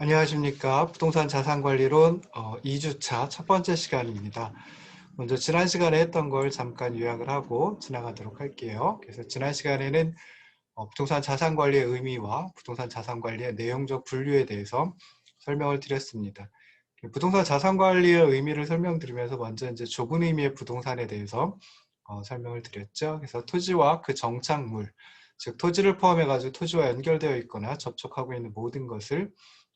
안녕하십니까. 부동산 자산관리론 2주차 첫 번째 시간입니다. 먼저 지난 시간에 했던 걸 잠깐 요약을 하고 지나가도록 할게요. 그래서 지난 시간에는 부동산 자산관리의 의미와 부동산 자산관리의 내용적 분류에 대해서 설명을 드렸습니다. 부동산 자산관리의 의미를 설명드리면서 먼저 이제 좁은 의미의 부동산에 대해서 설명을 드렸죠. 그래서 토지와 그 정착물, 즉 토지를 포함해가지고 토지와 연결되어 있거나 접촉하고 있는 모든 것을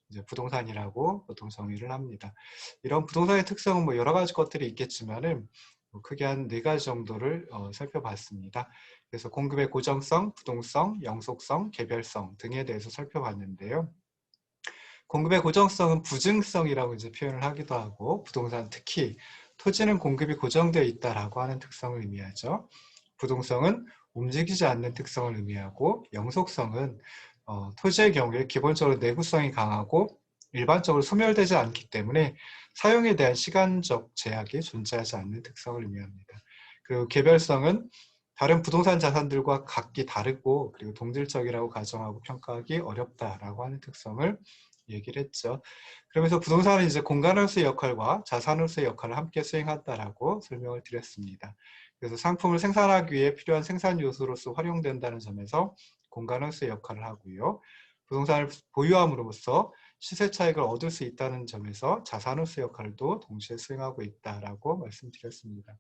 이제 부동산이라고 보통 정의를 합니다. 이런 부동산의 특성은 뭐 여러 가지 것들이 있겠지만은 크게 한 4가지 정도를 살펴봤습니다. 그래서 공급의 고정성, 부동성, 영속성, 개별성 등에 대해서 살펴봤는데요. 공급의 고정성은 부증성이라고 이제 표현을 하기도 하고, 부동산 특히 토지는 공급이 고정되어 있다라고 하는 특성을 의미하죠. 부동성은 움직이지 않는 특성을 의미하고, 영속성은 토지의 경우에 기본적으로 내구성이 강하고 일반적으로 소멸되지 않기 때문에 사용에 대한 시간적 제약이 존재하지 않는 특성을 의미합니다. 그리고 개별성은 다른 부동산 자산들과 각기 다르고 그리고 동질적이라고 가정하고 평가하기 어렵다라고 하는 특성을 얘기를 했죠. 그러면서 부동산은 이제 공간으로서의 역할과 자산으로서의 역할을 함께 수행한다라고 설명을 드렸습니다. 그래서 상품을 생산하기 위해 필요한 생산 요소로서 활용된다는 점에서 공간으로서의 역할을 하고요. 부동산을 보유함으로써 시세 차익을 얻을 수 있다는 점에서 자산으로서의 역할도 동시에 수행하고 있다라고 말씀드렸습니다.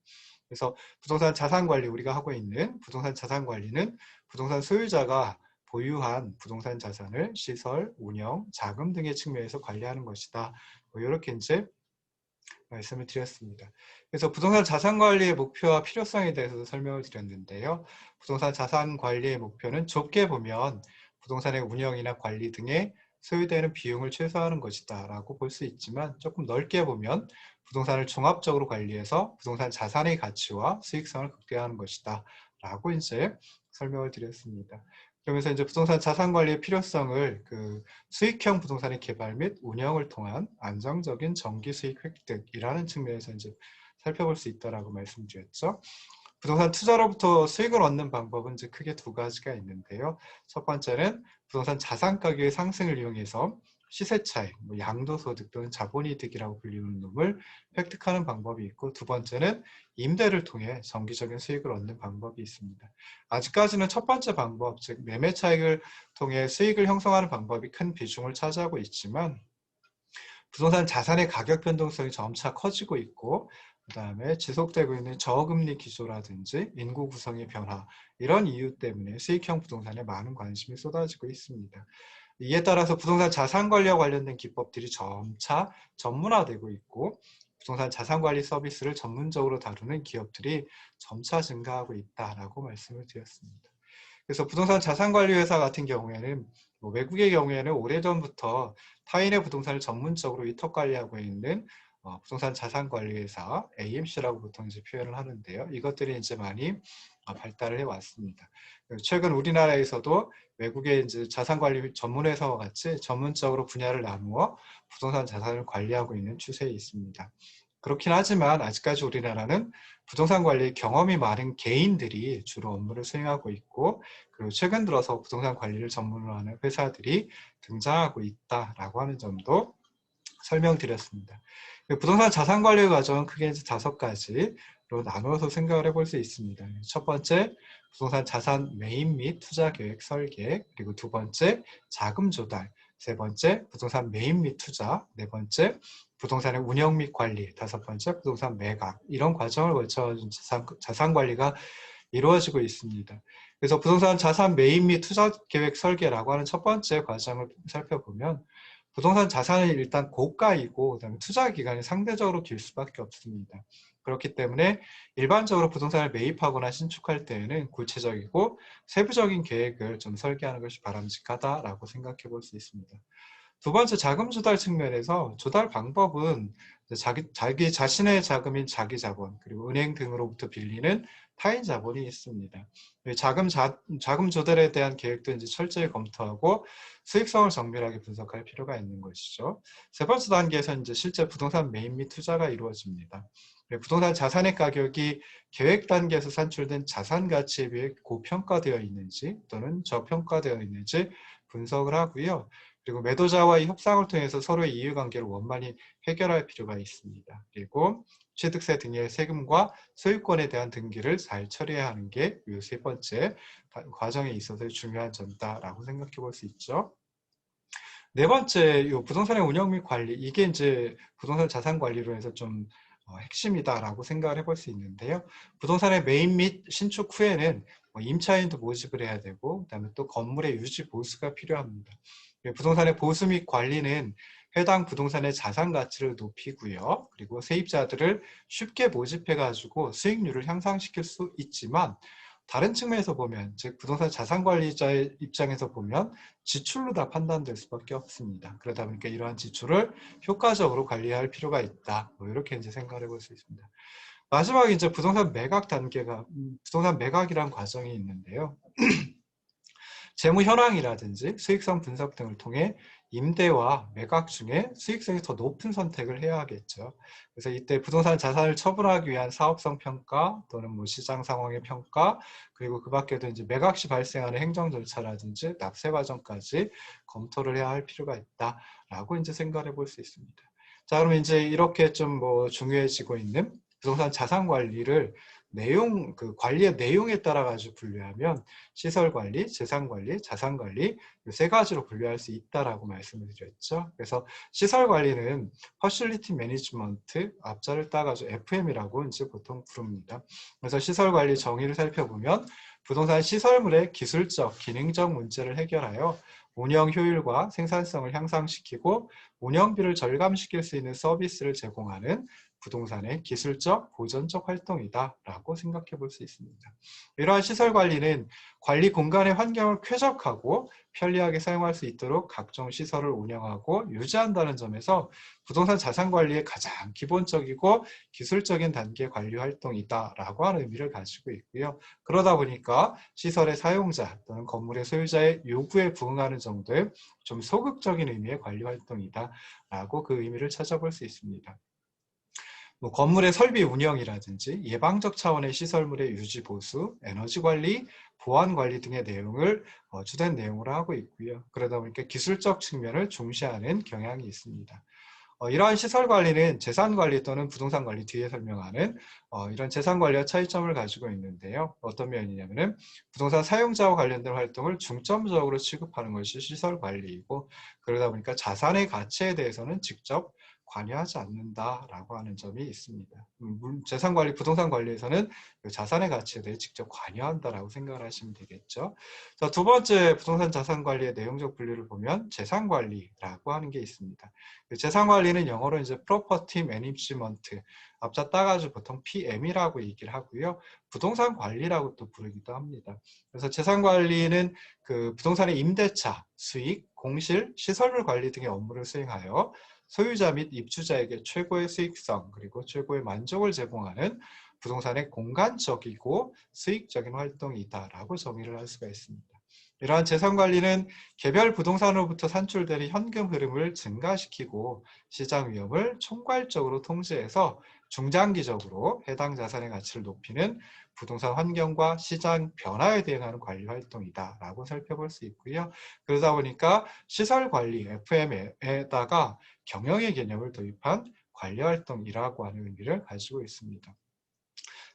그래서 부동산 자산관리, 우리가 하고 있는 부동산 자산관리는 부동산 소유자가 보유한 부동산 자산을 시설, 운영, 자금 등의 측면에서 관리하는 것이다. 이렇게 이제 말씀을 드렸습니다. 그래서 부동산 자산관리의 목표와 필요성에 대해서도 설명을 드렸는데요. 부동산 자산관리의 목표는 좁게 보면 부동산의 운영이나 관리 등에 소요되는 비용을 최소화하는 것이다 라고 볼 수 있지만, 조금 넓게 보면 부동산을 종합적으로 관리해서 부동산 자산의 가치와 수익성을 극대화하는 것이다 라고 이제 설명을 드렸습니다. 그러면서 이제 부동산 자산관리의 필요성을 수익형 부동산의 개발 및 운영을 통한 안정적인 정기 수익 획득이라는 측면에서 이제 살펴볼 수 있다라고 말씀드렸죠. 부동산 투자로부터 수익을 얻는 방법은 이제 크게 2가지가 있는데요. 첫 번째는 부동산 자산 가격의 상승을 이용해서 시세 차익, 양도소득 또는 자본이득이라고 불리는 놈을 획득하는 방법이 있고, 두 번째는 임대를 통해 정기적인 수익을 얻는 방법이 있습니다. 아직까지는 첫 번째 방법, 즉 매매 차익을 통해 수익을 형성하는 방법이 큰 비중을 차지하고 있지만, 부동산 자산의 가격 변동성이 점차 커지고 있고, 그 다음에 지속되고 있는 저금리 기조라든지 인구 구성의 변화, 이런 이유 때문에 수익형 부동산에 많은 관심이 쏟아지고 있습니다. 이에 따라서 부동산 자산관리와 관련된 기법들이 점차 전문화되고 있고, 부동산 자산관리 서비스를 전문적으로 다루는 기업들이 점차 증가하고 있다라고 말씀을 드렸습니다. 그래서 부동산 자산관리회사 같은 경우에는 외국의 경우에는 오래전부터 타인의 부동산을 전문적으로 위탁관리하고 있는 부동산 자산관리회사 AMC라고 보통 이제 표현을 하는데요. 이것들이 이제 많이 발달을 해왔습니다. 최근 우리나라에서도 외국의 이제 자산관리 전문회사와 같이 전문적으로 분야를 나누어 부동산 자산을 관리하고 있는 추세에 있습니다. 그렇긴 하지만 아직까지 우리나라는 부동산 관리에 경험이 많은 개인들이 주로 업무를 수행하고 있고, 그리고 최근 들어서 부동산 관리를 전문으로 하는 회사들이 등장하고 있다라고 하는 점도 설명드렸습니다. 부동산 자산 관리 과정은 크게 이제 5가지로 나누어서 생각을 해볼 수 있습니다. 첫 번째, 부동산 자산 매입 및 투자 계획 설계, 그리고 두 번째, 자금 조달, 세 번째, 부동산 매입 및 투자, 네 번째, 부동산의 운영 및 관리, 다섯 번째, 부동산 매각, 이런 과정을 거쳐 자산 관리가 이루어지고 있습니다. 그래서 부동산 자산 매입 및 투자 계획 설계라고 하는 첫 번째 과정을 살펴보면, 부동산 자산은 일단 고가이고 그다음에 투자 기간이 상대적으로 길 수밖에 없습니다. 그렇기 때문에 일반적으로 부동산을 매입하거나 신축할 때에는 구체적이고 세부적인 계획을 좀 설계하는 것이 바람직하다라고 생각해 볼 수 있습니다. 두 번째, 자금 조달 측면에서 조달 방법은 자기 자신의 자금인 자기 자본, 그리고 은행 등으로부터 빌리는 타인 자본이 있습니다. 자금 조달에 대한 계획도 이제 철저히 검토하고 수익성을 정밀하게 분석할 필요가 있는 것이죠. 세 번째 단계에서 이제 실제 부동산 매입 및 투자가 이루어집니다. 부동산 자산의 가격이 계획 단계에서 산출된 자산 가치에 비해 고평가되어 있는지 또는 저평가되어 있는지 분석을 하고요. 그리고 매도자와의 협상을 통해서 서로의 이해관계를 원만히 해결할 필요가 있습니다. 그리고 취득세 등의 세금과 소유권에 대한 등기를 잘 처리해야 하는 게 이 세 번째 과정에 있어서 중요한 점이다라고 생각해 볼 수 있죠. 네 번째, 이 부동산의 운영 및 관리, 이게 이제 부동산 자산 관리로 해서 좀 핵심이다라고 생각을 해볼 수 있는데요. 부동산의 매입 및 신축 후에는 임차인도 모집을 해야 되고, 그다음에 또 건물의 유지 보수가 필요합니다. 부동산의 보수 및 관리는 해당 부동산의 자산 가치를 높이고요. 그리고 세입자들을 쉽게 모집해가지고 수익률을 향상시킬 수 있지만, 다른 측면에서 보면, 즉 부동산 자산 관리자의 입장에서 보면 지출로 다 판단될 수밖에 없습니다. 그러다 보니까 이러한 지출을 효과적으로 관리할 필요가 있다. 이렇게 이제 생각을 해볼 수 있습니다. 마지막에 이제 부동산 매각 단계가 부동산 매각이란 과정이 있는데요. 재무 현황이라든지 수익성 분석 등을 통해 임대와 매각 중에 수익성이 더 높은 선택을 해야 하겠죠. 그래서 이때 부동산 자산을 처분하기 위한 사업성 평가 또는 뭐 시장 상황의 평가, 그리고 그 밖에도 이제 매각 시 발생하는 행정 절차라든지 납세 과정까지 검토를 해야 할 필요가 있다라고 이제 생각해 볼 수 있습니다. 자, 그럼 이제 이렇게 좀 뭐 중요해지고 있는 부동산 자산 관리를 그 관리의 내용에 따라 가지고 분류하면 시설 관리, 재산 관리, 자산 관리 이 세 가지로 분류할 수 있다라고 말씀을 드렸죠. 그래서 시설 관리는 퍼실리티 매니지먼트, 앞자를 따가지고 FM이라고 이제 보통 부릅니다. 그래서 시설 관리 정의를 살펴보면 부동산 시설물의 기술적, 기능적 문제를 해결하여 운영 효율과 생산성을 향상시키고 운영비를 절감시킬 수 있는 서비스를 제공하는 부동산의 기술적, 보전적 활동이다라고 생각해 볼 수 있습니다. 이러한 시설 관리는 관리 공간의 환경을 쾌적하고 편리하게 사용할 수 있도록 각종 시설을 운영하고 유지한다는 점에서 부동산 자산 관리의 가장 기본적이고 기술적인 단계 관리 활동이다라고 하는 의미를 가지고 있고요. 그러다 보니까 시설의 사용자 또는 건물의 소유자의 요구에 부응하는 정도의 좀 소극적인 의미의 관리 활동이다라고 그 의미를 찾아볼 수 있습니다. 뭐 건물의 설비 운영이라든지 예방적 차원의 시설물의 유지 보수, 에너지 관리, 보안 관리 등의 내용을 주된 내용으로 하고 있고요. 그러다 보니까 기술적 측면을 중시하는 경향이 있습니다. 이러한 시설 관리는 재산 관리 또는 부동산 관리 뒤에 설명하는 이런 재산 관리와 차이점을 가지고 있는데요. 어떤 면이냐면은 부동산 사용자와 관련된 활동을 중점적으로 취급하는 것이 시설 관리이고, 그러다 보니까 자산의 가치에 대해서는 직접 관여하지 않는다라고 하는 점이 있습니다. 재산 관리, 부동산 관리에서는 자산의 가치에 대해 직접 관여한다라고 생각을 하시면 되겠죠. 자, 두 번째 부동산 자산 관리의 내용적 분류를 보면 재산 관리라고 하는 게 있습니다. 재산 관리는 영어로 이제 property management, 앞자 따가지고 보통 PM이라고 얘기를 하고요. 부동산 관리라고 또 부르기도 합니다. 그래서 재산 관리는 그 부동산의 임대차, 수익, 공실, 시설물 관리 등의 업무를 수행하여 소유자 및 입주자에게 최고의 수익성 그리고 최고의 만족을 제공하는 부동산의 공간적이고 수익적인 활동이다라고 정의를 할 수가 있습니다. 이러한 재산관리는 개별 부동산으로부터 산출되는 현금 흐름을 증가시키고 시장 위험을 총괄적으로 통제해서 중장기적으로 해당 자산의 가치를 높이는 부동산 환경과 시장 변화에 대응하는 관리 활동이다라고 살펴볼 수 있고요. 그러다 보니까 시설 관리 FM에다가 경영의 개념을 도입한 관리 활동이라고 하는 의미를 가지고 있습니다.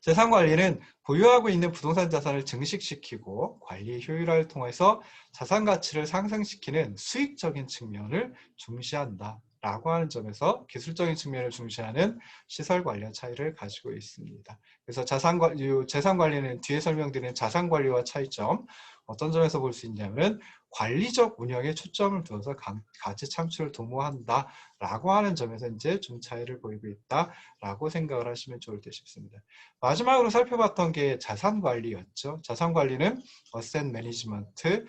재산관리는 보유하고 있는 부동산 자산을 증식시키고 관리 효율화를 통해서 자산 가치를 상승시키는 수익적인 측면을 중시한다 라고 하는 점에서 기술적인 측면을 중시하는 시설 관리와 차이를 가지고 있습니다. 그래서 재산관리는 뒤에 설명드린 자산관리와 차이점, 어떤 점에서 볼 수 있냐면 관리적 운영에 초점을 두어서 가치 창출을 도모한다 라고 하는 점에서 이제 좀 차이를 보이고 있다라고 생각을 하시면 좋을 듯 싶습니다. 마지막으로 살펴봤던 게 자산관리였죠. 자산관리는 Asset Management,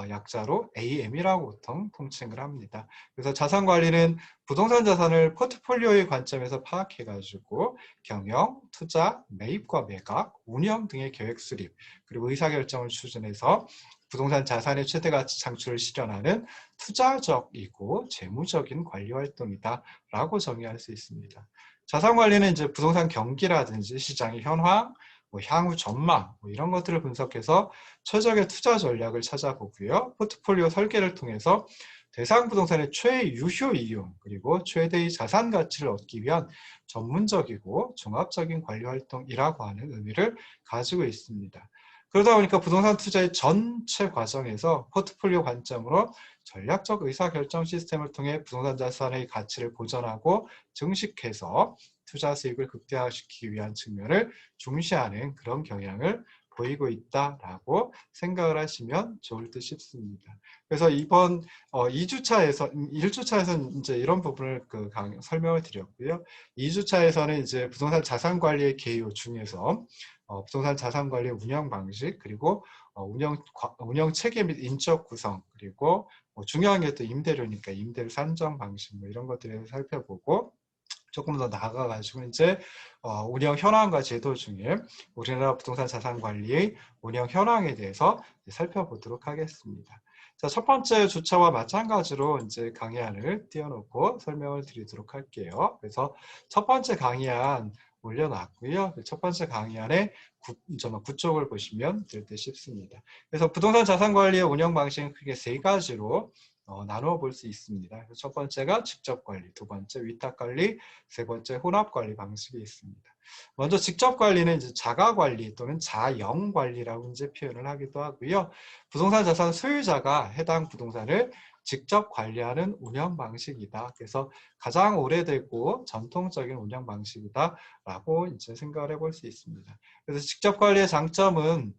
약자로 AM이라고 보통 통칭을 합니다. 그래서 자산관리는 부동산 자산을 포트폴리오의 관점에서 파악해가지고 경영, 투자, 매입과 매각, 운영 등의 계획 수립, 그리고 의사결정을 추진해서 부동산 자산의 최대 가치 창출을 실현하는 투자적이고 재무적인 관리 활동이다 라고 정의할 수 있습니다. 자산관리는 이제 부동산 경기라든지 시장의 현황, 뭐 향후 전망 뭐 이런 것들을 분석해서 최적의 투자 전략을 찾아보고요. 포트폴리오 설계를 통해서 대상 부동산의 최유효 이용 그리고 최대의 자산 가치를 얻기 위한 전문적이고 종합적인 관리 활동이라고 하는 의미를 가지고 있습니다. 그러다 보니까 부동산 투자의 전체 과정에서 포트폴리오 관점으로 전략적 의사결정 시스템을 통해 부동산 자산의 가치를 보전하고 증식해서 투자 수익을 극대화시키기 위한 측면을 중시하는 그런 경향을 보이고 있다라고 생각을 하시면 좋을 듯 싶습니다. 그래서 이번 2주차에서 1주차에서는 이제 이런 부분을 설명을 드렸고요. 2주차에서는 이제 부동산 자산 관리의 개요 중에서 부동산 자산 관리 운영 방식 그리고 운영 체계 및 인적 구성 그리고 중요한 게 또 임대료니까 임대료 산정 방식 뭐 이런 것들을 살펴보고 조금 더 나아가가지고 이제 운영 현황과 제도 중에 우리나라 부동산 자산 관리의 운영 현황에 대해서 살펴보도록 하겠습니다. 자, 첫 번째 주차와 마찬가지로 이제 강의안을 띄워놓고 설명을 드리도록 할게요. 그래서 첫 번째 강의안 올려놨고요. 첫 번째 강의안에 구쪽을 보시면 될 듯 싶습니다. 그래서 부동산 자산 관리의 운영 방식은 크게 세 가지로 나누어 볼 수 있습니다. 첫 번째가 직접 관리, 두 번째 위탁 관리, 세 번째 혼합 관리 방식이 있습니다. 먼저 직접 관리는 이제 자가 관리 또는 자영 관리라고 이제 표현을 하기도 하고요. 부동산 자산 소유자가 해당 부동산을 직접 관리하는 운영 방식이다. 그래서 가장 오래되고 전통적인 운영 방식이다라고 이제 생각을 해볼 수 있습니다. 그래서 직접 관리의 장점은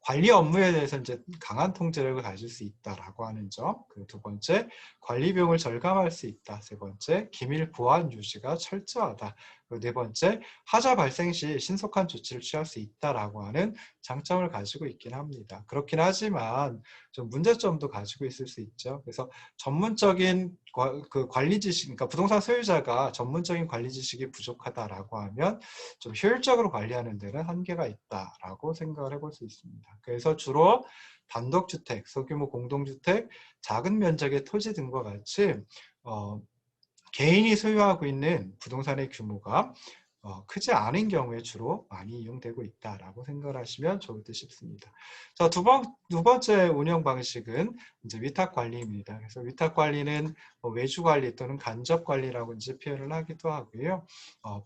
관리 업무에 대해서 이제 강한 통제력을 가질 수 있다라고 하는 점. 그리고 두 번째, 관리 비용을 절감할 수 있다. 세 번째, 기밀 보안 유지가 철저하다. 그리고 네 번째, 하자 발생 시 신속한 조치를 취할 수 있다라고 하는 장점을 가지고 있긴 합니다. 그렇긴 하지만 좀 문제점도 가지고 있을 수 있죠. 그래서 전문적인 관리 지식, 그러니까 부동산 소유자가 전문적인 관리 지식이 부족하다라고 하면 좀 효율적으로 관리하는 데는 한계가 있다라고 생각을 해볼 수 있습니다. 그래서 주로 단독주택, 소규모 공동주택, 작은 면적의 토지 등과 같이 개인이 소유하고 있는 부동산의 규모가 크지 않은 경우에 주로 많이 이용되고 있다라고 생각을 하시면 좋을 듯 싶습니다. 자, 두 번째 운영 방식은 이제 위탁 관리입니다. 그래서 위탁 관리는 외주 관리 또는 간접 관리라고 이제 표현을 하기도 하고요.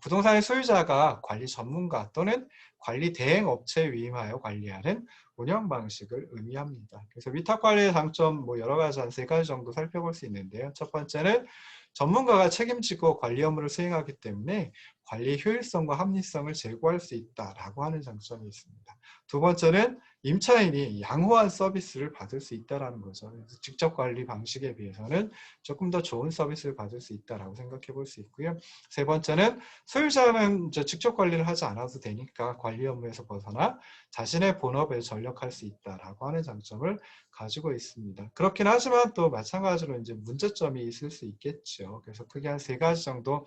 부동산의 소유자가 관리 전문가 또는 관리 대행 업체에 위임하여 관리하는 운영 방식을 의미합니다. 그래서 위탁 관리의 장점 여러 가지 한 세 가지 정도 살펴볼 수 있는데요. 첫 번째는 전문가가 책임지고 관리 업무를 수행하기 때문에 관리 효율성과 합리성을 제고할 수 있다라고 하는 장점이 있습니다. 두 번째는 임차인이 양호한 서비스를 받을 수 있다는 거죠. 그래서 직접 관리 방식에 비해서는 조금 더 좋은 서비스를 받을 수 있다라고 생각해 볼 수 있고요. 세 번째는 소유자는 직접 관리를 하지 않아도 되니까 관리 업무에서 벗어나 자신의 본업에 전력할 수 있다라고 하는 장점을 가지고 있습니다. 그렇긴 하지만 또 마찬가지로 이제 문제점이 있을 수 있겠죠. 그래서 크게 한 세 가지 정도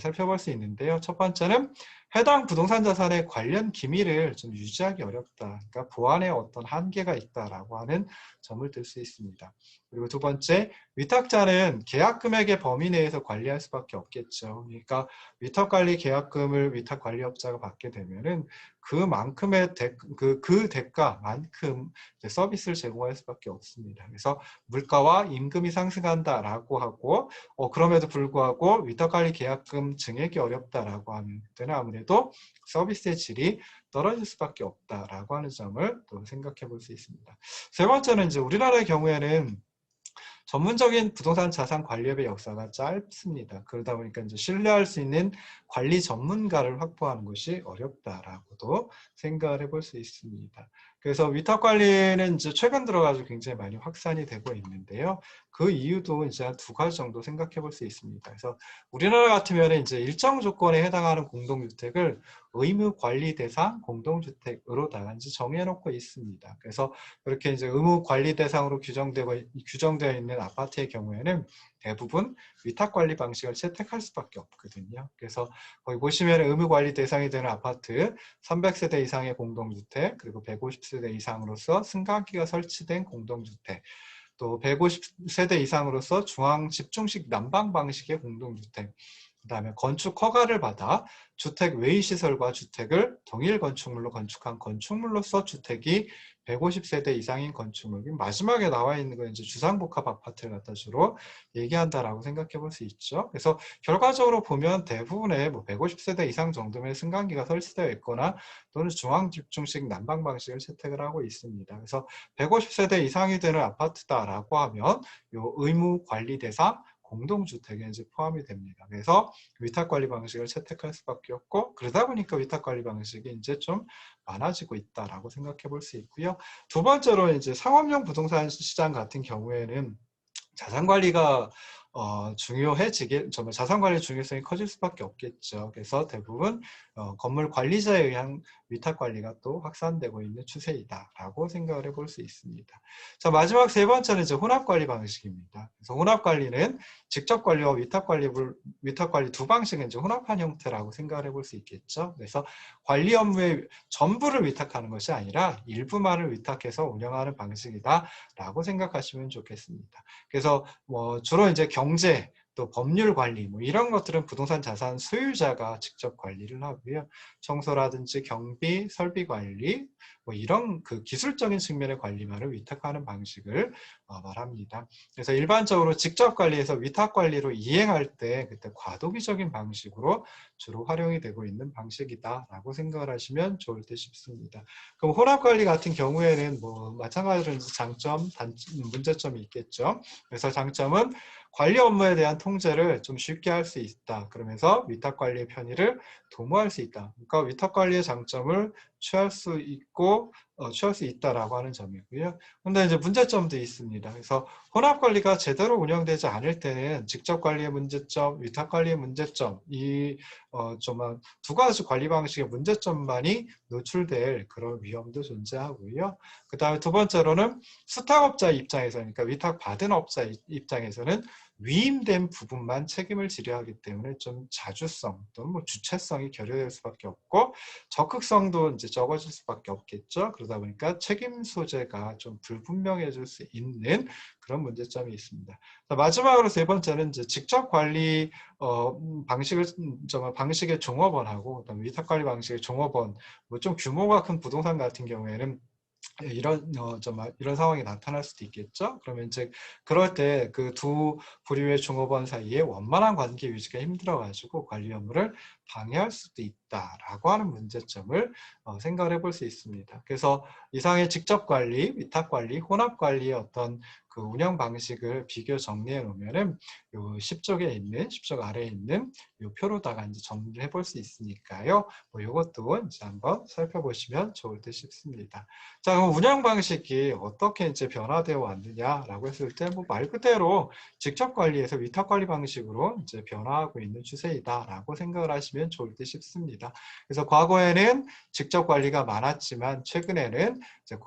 살펴볼 수 있는데요. 첫 번째는 해당 부동산 자산의 관련 기밀을 좀 유지하기 어렵다. 그러니까 보안에 어떤 한계가 있다라고 하는 점을 들 수 있습니다. 그리고 두 번째, 위탁자는 계약 금액의 범위 내에서 관리할 수밖에 없겠죠. 그러니까 위탁관리 계약금을 위탁관리업자가 받게 되면은 그만큼의 그 대가만큼 서비스를 제공할 수밖에 없습니다. 그래서 물가와 임금이 상승한다라고 하고 그럼에도 불구하고 위탁관리 계약금 증액이 어렵다라고 하는 때는 아무래도 서비스의 질이 떨어질 수밖에 없다라고 하는 점을 또 생각해 볼 수 있습니다. 세 번째는 이제 우리나라의 경우에는 전문적인 부동산 자산 관리업의 역사가 짧습니다. 그러다 보니까 이제 신뢰할 수 있는 관리 전문가를 확보하는 것이 어렵다라고도 생각을 해볼 수 있습니다. 그래서 위탁 관리는 이제 최근 들어가지고 굉장히 많이 확산이 되고 있는데요. 그 이유도 이제 한 두 가지 정도 생각해 볼 수 있습니다. 그래서 우리나라 같으면 이제 일정 조건에 해당하는 공동주택을 의무 관리 대상 공동주택으로 다 이제 정해놓고 있습니다. 그래서 그렇게 이제 의무 관리 대상으로 규정되어 있는 아파트의 경우에는 대부분 위탁 관리 방식을 채택할 수밖에 없거든요. 그래서 거기 보시면 의무 관리 대상이 되는 아파트 300세대 이상의 공동주택 그리고 150세대 이상으로서 승강기가 설치된 공동주택 또 150세대 이상으로서 중앙 집중식 난방 방식의 공동주택 그 다음에 건축 허가를 받아 주택 외의 시설과 주택을 동일 건축물로 건축한 건축물로서 주택이 150세대 이상인 건축물. 마지막에 나와 있는 건 이제 주상복합 아파트를 갖다 주로 얘기한다라고 생각해 볼 수 있죠. 그래서 결과적으로 보면 대부분의 뭐 150세대 이상 정도면 승강기가 설치되어 있거나 또는 중앙 집중식 난방 방식을 채택을 하고 있습니다. 그래서 150세대 이상이 되는 아파트다라고 하면 요 의무 관리 대상 공동주택에 이제 포함이 됩니다. 그래서 위탁관리 방식을 채택할 수밖에 없고, 그러다 보니까 위탁관리 방식이 이제 좀 많아지고 있다라고 생각해 볼 수 있고요. 두 번째로 이제 상업용 부동산 시장 같은 경우에는 자산관리가 중요해지게, 정말 자산관리 중요성이 커질 수밖에 없겠죠. 그래서 대부분 건물 관리자에 의한 위탁관리가 또 확산되고 있는 추세이다라고 생각을 해볼 수 있습니다. 자, 마지막 세 번째는 이제 혼합관리 방식입니다. 그래서 혼합관리는 직접관리와 위탁관리 두 방식은 이제 혼합한 형태라고 생각을 해볼 수 있겠죠. 그래서 관리 업무의 전부를 위탁하는 것이 아니라 일부만을 위탁해서 운영하는 방식이다라고 생각하시면 좋겠습니다. 그래서 뭐 주로 이제 경제 또 법률 관리 뭐 이런 것들은 부동산 자산 소유자가 직접 관리를 하고요. 청소라든지 경비, 설비 관리 뭐 이런 그 기술적인 측면의 관리만을 위탁하는 방식을 말합니다. 그래서 일반적으로 직접 관리에서 위탁 관리로 이행할 때 그때 과도기적인 방식으로 주로 활용이 되고 있는 방식이다라고 생각을 하시면 좋을 듯 싶습니다. 그럼 혼합 관리 같은 경우에는 뭐 마찬가지로 장점, 문제점이 있겠죠. 그래서 장점은 관리 업무에 대한 통제를 좀 쉽게 할 수 있다. 그러면서 위탁 관리의 편의를 도모할 수 있다. 그러니까 위탁 관리의 장점을 취할 수 있고 취할 수 있다라고 하는 점이고요. 근데 이제 문제점도 있습니다. 그래서 혼합 관리가 제대로 운영되지 않을 때는 직접 관리의 문제점, 위탁 관리의 문제점, 좀 두 가지 관리 방식의 문제점만이 노출될 그런 위험도 존재하고요. 그 다음에 두 번째로는 수탁업자 입장에서는, 그러니까 위탁 받은 업자 입장에서는 위임된 부분만 책임을 지려야 하기 때문에 좀 자주성 또는 뭐 주체성이 결여될 수밖에 없고 적극성도 이제 적어질 수밖에 없겠죠. 그러다 보니까 책임 소재가 좀 불분명해질 수 있는 그런 문제점이 있습니다. 마지막으로 세 번째는 이제 직접 관리 방식의 종업원하고 그다음에 위탁 관리 방식의 종업원, 뭐 좀 규모가 큰 부동산 같은 경우에는 이런 상황이 나타날 수도 있겠죠. 그러면 이제 그럴 때 그 두 부류의 종업원 사이에 원만한 관계 유지가 힘들어가지고 관리 업무를 방해할 수도 있다라고 하는 문제점을 생각을 해볼 수 있습니다. 그래서 이상의 직접 관리, 위탁 관리, 혼합 관리의 어떤 그 운영 방식을 비교 정리해 놓으면은 요 10쪽 아래에 있는 요 표로다가 이제 정리를 해볼 수 있으니까요. 뭐 이것도 이제 한번 살펴보시면 좋을 듯 싶습니다. 자, 그럼 운영 방식이 어떻게 이제 변화되어 왔느냐라고 했을 때, 뭐 말 그대로 직접 관리에서 위탁 관리 방식으로 이제 변화하고 있는 추세이다라고 생각을 하시면 좋을 듯 싶습니다. 그래서 과거에는 직접 관리가 많았지만 최근에는 이제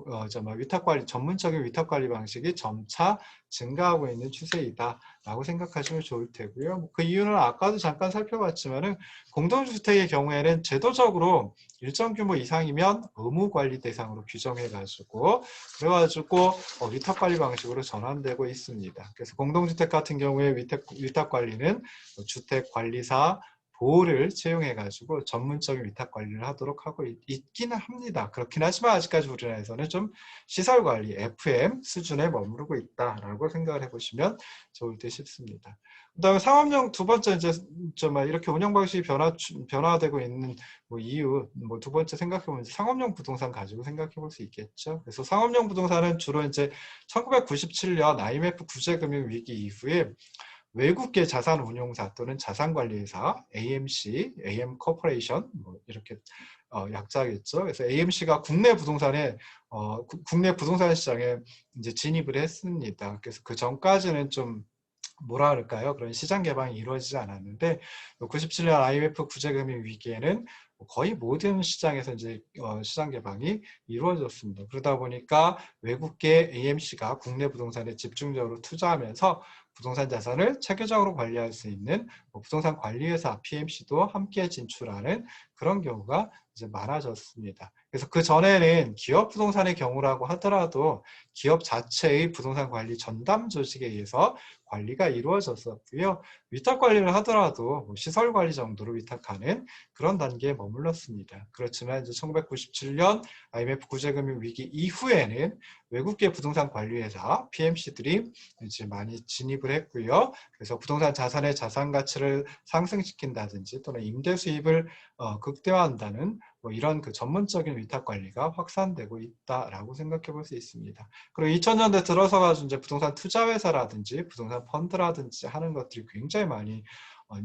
위탁 관리, 전문적인 위탁 관리 방식이 점차 증가하고 있는 추세이다라고 생각하시면 좋을 테고요. 그 이유는 아까도 잠깐 살펴봤지만은 공동주택의 경우에는 제도적으로 일정 규모 이상이면 의무 관리 대상으로 규정해가지고 그래가지고 위탁 관리 방식으로 전환되고 있습니다. 그래서 공동주택 같은 경우에 위탁 관리는 주택 관리사 보호를 채용해가지고 전문적인 위탁 관리를 하도록 하고 있기는 합니다. 그렇긴 하지만 아직까지 우리나라에서는 좀 시설 관리 FM 수준에 머무르고 있다라고 생각을 해보시면 좋을 듯 싶습니다. 그다음에 상업용 두 번째 이제 좀 이렇게 운영 방식이 변화되고 있는 뭐 이유, 뭐 두 번째 생각해보면 상업용 부동산 가지고 생각해볼 수 있겠죠. 그래서 상업용 부동산은 주로 이제 1997년 IMF 구제금융 위기 이후에 외국계 자산운용사 또는 자산관리회사, AMC, AM 코퍼레이션 뭐 이렇게 약자겠죠. 그래서 AMC가 국내 부동산 시장에 이제 진입을 했습니다. 그래서 그 전까지는 좀 뭐라 그럴까요? 그런 시장 개방이 이루어지지 않았는데 97년 IMF 구제금융 위기에는 거의 모든 시장에서 이제 시장 개방이 이루어졌습니다. 그러다 보니까 외국계 AMC가 국내 부동산에 집중적으로 투자하면서 부동산 자산을 체계적으로 관리할 수 있는 부동산 관리회사 PMC도 함께 진출하는 그런 경우가 이제 많아졌습니다. 그래서 그 전에는 기업 부동산의 경우라고 하더라도 기업 자체의 부동산 관리 전담 조직에 의해서 관리가 이루어졌었고요. 위탁 관리를 하더라도 뭐 시설 관리 정도로 위탁하는 그런 단계에 머물렀습니다. 그렇지만 이제 1997년 IMF 구제금융 위기 이후에는 외국계 부동산 관리회사 PMC들이 이제 많이 진입을 했고요. 그래서 부동산 자산의 자산 가치를 상승시킨다든지 또는 임대 수입을 극대화한다는 뭐 이런 그 전문적인 위탁 관리가 확산되고 있다라고 생각해 볼 수 있습니다. 그리고 2000년대 들어서 가지고 이제 부동산 투자 회사라든지 부동산 펀드라든지 하는 것들이 굉장히 많이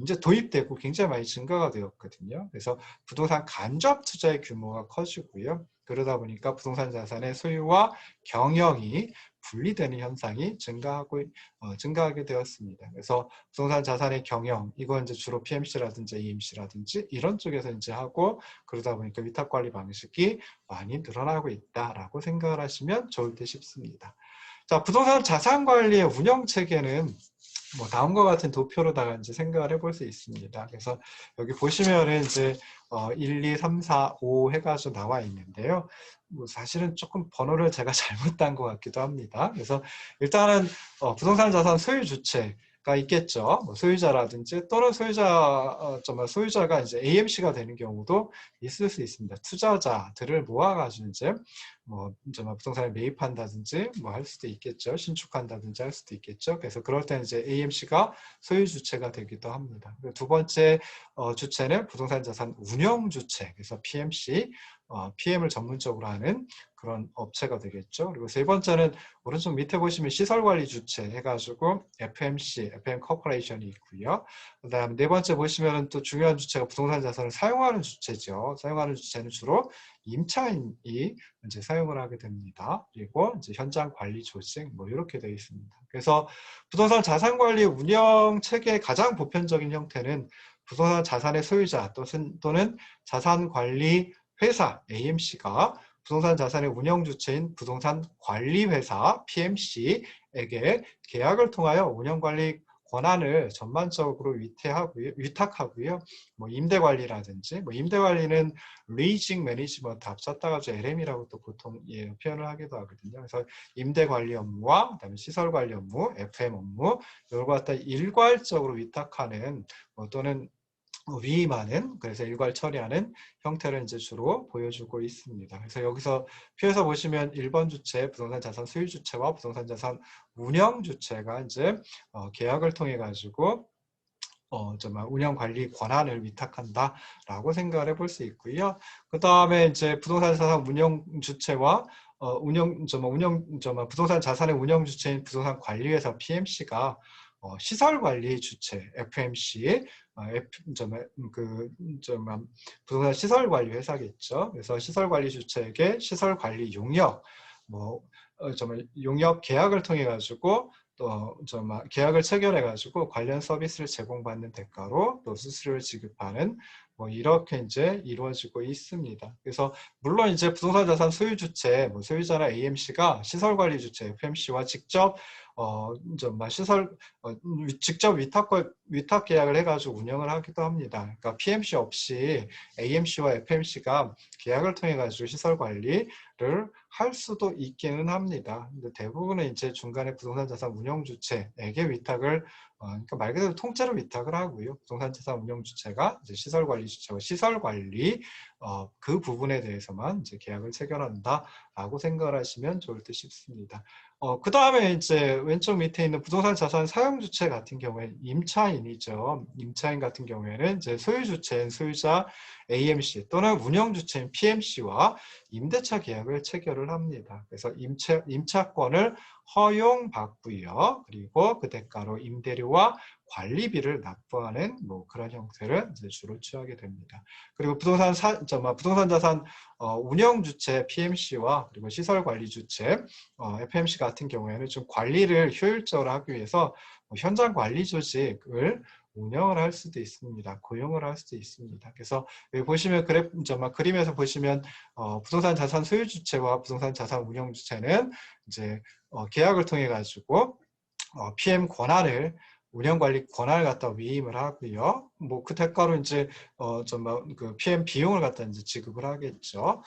이제 도입되고 굉장히 많이 증가가 되었거든요. 그래서 부동산 간접 투자의 규모가 커지고요. 그러다 보니까 부동산 자산의 소유와 경영이 분리되는 현상이 증가하게 되었습니다. 그래서 부동산 자산의 경영, 이건 이제 주로 PMC라든지 AMC라든지 이런 쪽에서 이제 하고 그러다 보니까 위탁 관리 방식이 많이 늘어나고 있다라고 생각을 하시면 좋을 듯 싶습니다. 자, 부동산 자산 관리의 운영 체계는 뭐 다음과 같은 도표로다가 이제 생각을 해볼 수 있습니다. 그래서 여기 보시면은 이제 1, 2, 3, 4, 5 해가지고 나와 있는데요. 뭐 사실은 조금 번호를 제가 잘못 딴 것 같기도 합니다. 그래서 일단은 부동산 자산 소유 주체가 있겠죠. 뭐 소유자라든지 또는 소유자가 이제 AMC가 되는 경우도 있을 수 있습니다. 투자자들을 모아가지고 이제 뭐 부동산을 매입한다든지 뭐 할 수도 있겠죠. 신축한다든지 할 수도 있겠죠. 그래서 그럴 때는 이제 AMC가 소유 주체가 되기도 합니다. 두 번째 주체는 부동산 자산 운영 주체, 그래서 PMC, PM을 전문적으로 하는 그런 업체가 되겠죠. 그리고 세 번째는 오른쪽 밑에 보시면 시설관리 주체 해가지고 FMC, FM 코퍼레이션이 있고요. 그 다음에 네 번째 보시면 또 중요한 주체가 부동산 자산을 사용하는 주체죠. 사용하는 주체는 주로 임차인이 이제 사용을 하게 됩니다. 그리고 이제 현장 관리 조직 뭐 이렇게 되어 있습니다. 그래서 부동산 자산 관리 운영 체계의 가장 보편적인 형태는 부동산 자산의 소유자 또는 자산 관리 회사 AMC가 부동산 자산의 운영 주체인 부동산 관리 회사 PMC에게 계약을 통하여 운영 관리 권한을 전반적으로 위탁하고요. 뭐 임대 관리라든지 뭐 임대 관리는 리징 매니지먼트 합쳤다가 LM이라고 또 보통 표현을 하기도 하거든요. 그래서 임대 관리 업무와 그다음에 시설 관리 업무, FM 업무 이걸 갖다 일괄적으로 위탁하는 또는 위임하는, 그래서 일괄 처리하는 형태를 이제 주로 보여주고 있습니다. 그래서 여기서 표에서 보시면 1번 주체 부동산 자산 소유 주체와 부동산 자산 운영 주체가 이제 계약을 통해 가지고 운영 관리 권한을 위탁한다라고 생각을 해볼 수 있고요. 그 다음에 이제 부동산 자산 운영 주체와 부동산 자산의 운영 주체인 부동산 관리회사 PMC가 시설 관리 주체 FMC, 부동산 시설 관리 회사겠죠. 그래서 시설 관리 주체에게 시설 관리 용역, 용역 계약을 통해 가지고 또 계약을 체결해 가지고 관련 서비스를 제공받는 대가로 또 수수료를 지급하는 뭐 이렇게 이제 이루어지고 있습니다. 그래서 물론 이제 부동산 자산 소유 주체, 소유자나 AMC가 시설 관리 주체 FMC와 직접 직접 위탁 계약을 해가지고 운영을 하기도 합니다. 그러니까 PMC 없이 AMC와 FMC가 계약을 통해 가지고 시설 관리를 할 수도 있기는 합니다. 근데 대부분은 이제 중간에 부동산 자산 운영 주체에게 위탁을 그러니까 말 그대로 통째로 위탁을 하고요. 부동산 자산 운영 주체가 이제 시설 관리 주체와 시설 관리 그 부분에 대해서만 이제 계약을 체결한다라고 생각을 하시면 좋을 듯 싶습니다. 그 다음에 이제 왼쪽 밑에 있는 부동산 자산 사용 주체 같은 경우에 임차인이죠. 임차인 같은 경우에는 이제 소유 주체인 소유자 AMC 또는 운영 주체인 PMC와 임대차 계약을 체결을 합니다. 그래서 임차권을 허용받고요. 그리고 그 대가로 임대료와 관리비를 납부하는 뭐 그런 형태를 이제 주로 취하게 됩니다. 그리고 부동산 자산 운영 주체 PMC와 그리고 시설 관리 주체 FMC 같은 경우에는 좀 관리를 효율적으로 하기 위해서 현장 관리 조직을 운영을 할 수도 있습니다. 고용을 할 수도 있습니다. 그래서 여기 보시면 그림에서 보시면 부동산 자산 소유 주체와 부동산 자산 운영 주체는 이제 계약을 통해 가지고 PM 권한을 운영관리 권한을 갖다 위임을 하고요. 뭐 그 대가로 이제 그 PM 비용을 갖다 이제 지급을 하겠죠.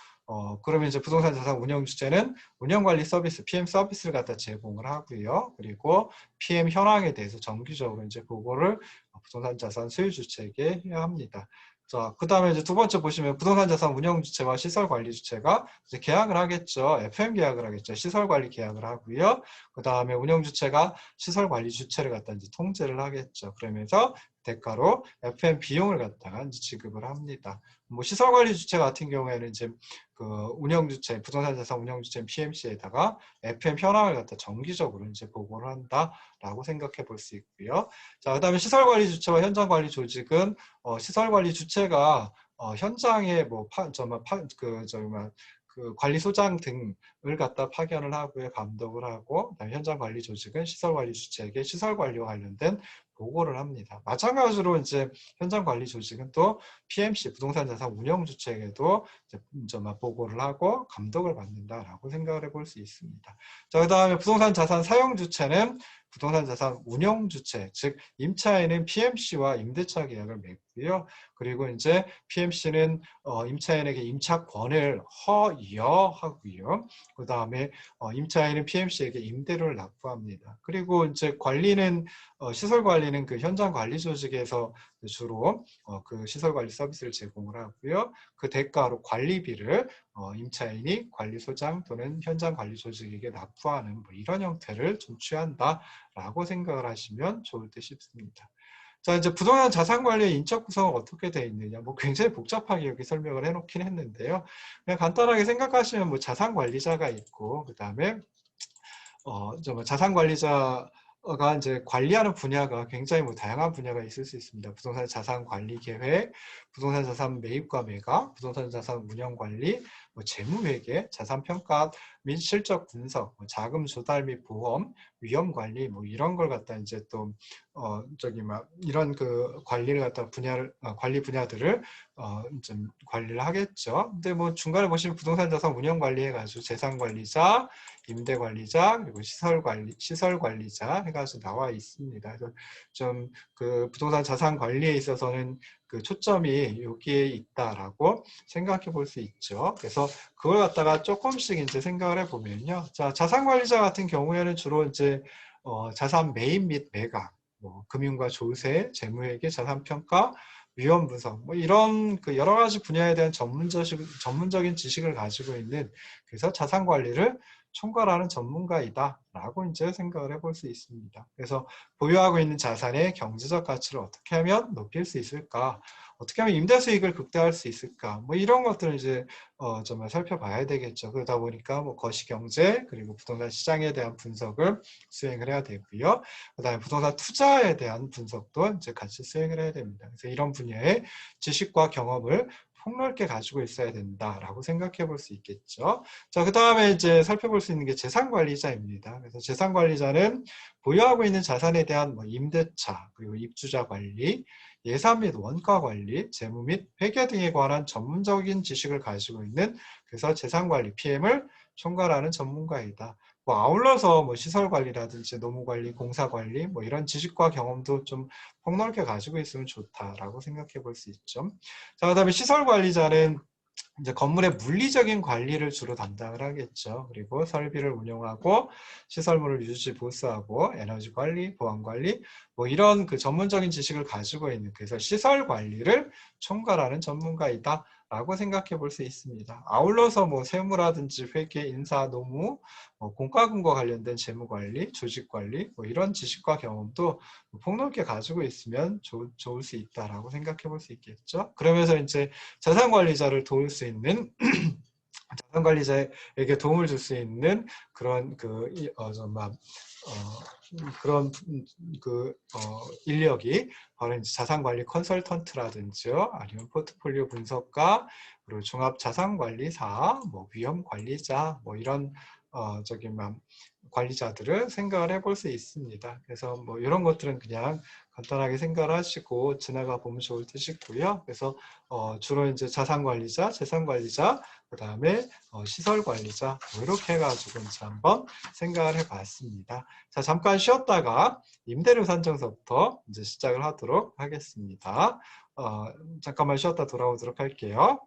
그러면 이제 부동산 자산 운영 주체는 운영관리 서비스, PM 서비스를 갖다 제공을 하고요. 그리고 PM 현황에 대해서 정기적으로 이제 보고를 부동산 자산 소유 주체에게 해야 합니다. 자, 그 다음에 이제 두 번째 보시면 부동산 자산 운영 주체와 시설 관리 주체가 이제 계약을 하겠죠. FM 계약을 하겠죠. 시설 관리 계약을 하고요. 그 다음에 운영 주체가 시설 관리 주체를 갖다 이제 통제를 하겠죠. 그러면서 대가로 FM 비용을 갖다가 이제 지급을 합니다. 뭐 시설 관리 주체 같은 경우에는 이제 그 운영 주체, 부동산 자산 운영 주체 PMC에다가 FM 현황을 갖다 정기적으로 이제 보고를 한다라고 생각해 볼 수 있고요. 자, 그다음에 시설 관리 주체와 현장 관리 조직은 시설 관리 주체가 현장에 그 관리소장 등을 갖다 파견을 하고요, 감독을 하고, 그다음에 현장 관리 조직은 시설 관리 주체에게 시설 관리와 관련된 보고를 합니다. 마찬가지로 이제 현장 관리 조직은 또 PMC 부동산 자산 운영 주체에게도 이제 보고를 하고 감독을 받는다라고 생각을 해볼 수 있습니다. 자, 그다음에 부동산 자산 사용 주체는 부동산 자산 운영 주체, 즉 임차인은 PMC와 임대차 계약을 맺고요. 그리고 이제 PMC는 임차인에게 임차권을 허여하고요. 그 다음에 임차인은 PMC에게 임대료를 납부합니다. 그리고 이제 관리는 시설 관리는 그 현장 관리 조직에서 주로 그 시설 관리 서비스를 제공을 하고요. 그 대가로 관리비를 임차인이 관리소장 또는 현장 관리 조직에게 납부하는 뭐 이런 형태를 좀 취한다라고 생각을 하시면 좋을 듯 싶습니다. 자, 이제 부동산 자산 관리의 인적 구성은 어떻게 되어 있느냐. 뭐 굉장히 복잡하게 여기 설명을 해놓긴 했는데요. 그냥 간단하게 생각하시면 뭐 자산 관리자가 있고, 그 다음에 자산 관리자가 이제 관리하는 분야가 굉장히 뭐 다양한 분야가 있을 수 있습니다. 부동산 자산 관리 계획, 부동산 자산 매입과 매각, 부동산 자산 운영 관리, 뭐 재무 회계, 자산 평가 및 실적 분석, 뭐 자금 조달 및 보험, 위험 관리 뭐 이런 걸 갖다 이제 또 이런 그 관리를 갖다 관리 분야들을 좀 관리를 하겠죠. 근데 뭐 중간에 보시면 부동산 자산 운영 관리해 가지고 재산 관리자, 임대 관리자, 그리고 시설 관리자 해가지고 나와 있습니다. 그래서 좀 그 부동산 자산 관리에 있어서는 그 초점이 여기에 있다라고 생각해 볼 수 있죠. 그래서 그걸 갖다가 조금씩 이제 생각을 해 보면요. 자, 자산 관리자 같은 경우에는 주로 이제 자산 매입 및 매각, 뭐 금융과 조세, 재무회계, 자산평가, 위험 분석, 뭐 이런 그 여러 가지 분야에 대한 전문적인 지식을 가지고 있는, 그래서 자산 관리를 총괄하는 전문가이다라고 이제 생각을 해볼 수 있습니다. 그래서 보유하고 있는 자산의 경제적 가치를 어떻게 하면 높일 수 있을까? 어떻게 하면 임대 수익을 극대화할 수 있을까? 뭐 이런 것들을 이제 정말 살펴봐야 되겠죠. 그러다 보니까 뭐 거시경제 그리고 부동산 시장에 대한 분석을 수행을 해야 되고요. 그다음에 부동산 투자에 대한 분석도 이제 같이 수행을 해야 됩니다. 그래서 이런 분야의 지식과 경험을 폭넓게 가지고 있어야 된다라고 생각해 볼 수 있겠죠. 자, 그 다음에 이제 살펴볼 수 있는 게 재산관리자입니다. 그래서 재산관리자는 보유하고 있는 자산에 대한 뭐 임대차, 그리고 입주자 관리, 예산 및 원가 관리, 재무 및 회계 등에 관한 전문적인 지식을 가지고 있는, 그래서 재산관리 PM을 총괄하는 전문가이다. 뭐 아울러서 뭐 시설 관리라든지 노무 관리, 공사 관리 뭐 이런 지식과 경험도 좀 폭넓게 가지고 있으면 좋다라고 생각해 볼 수 있죠. 자, 그다음에 시설 관리자는 이제 건물의 물리적인 관리를 주로 담당을 하겠죠. 그리고 설비를 운영하고 시설물을 유지 보수하고 에너지 관리, 보안 관리 뭐 이런 그 전문적인 지식을 가지고 있는, 그래서 시설 관리를 총괄하는 전문가이다 라고 생각해 볼 수 있습니다. 아울러서 뭐 세무라든지 회계, 인사, 노무, 공과금과 관련된 재무관리, 조직관리 뭐 이런 지식과 경험도 폭넓게 가지고 있으면 좋을 수 있다라고 생각해 볼 수 있겠죠. 그러면서 이제 자산관리자를 도울 수 있는 자산관리자에게 도움을 줄 수 있는 그런 인력이 바로 이제 자산관리 컨설턴트라든지요, 아니면 포트폴리오 분석가, 그리고 종합자산관리사, 뭐 위험관리자, 뭐 이런 관리자들을 생각을 해볼 수 있습니다. 그래서 뭐 이런 것들은 그냥 간단하게 생각을 하시고 지나가 보면 좋을 듯이고요. 그래서 주로 이제 자산관리자, 재산관리자, 그 다음에 시설관리자 뭐 이렇게 해가지고 이제 한번 생각을 해봤습니다. 자, 잠깐 쉬었다가 임대료 산정서부터 이제 시작을 하도록 하겠습니다. 잠깐만 쉬었다 돌아오도록 할게요.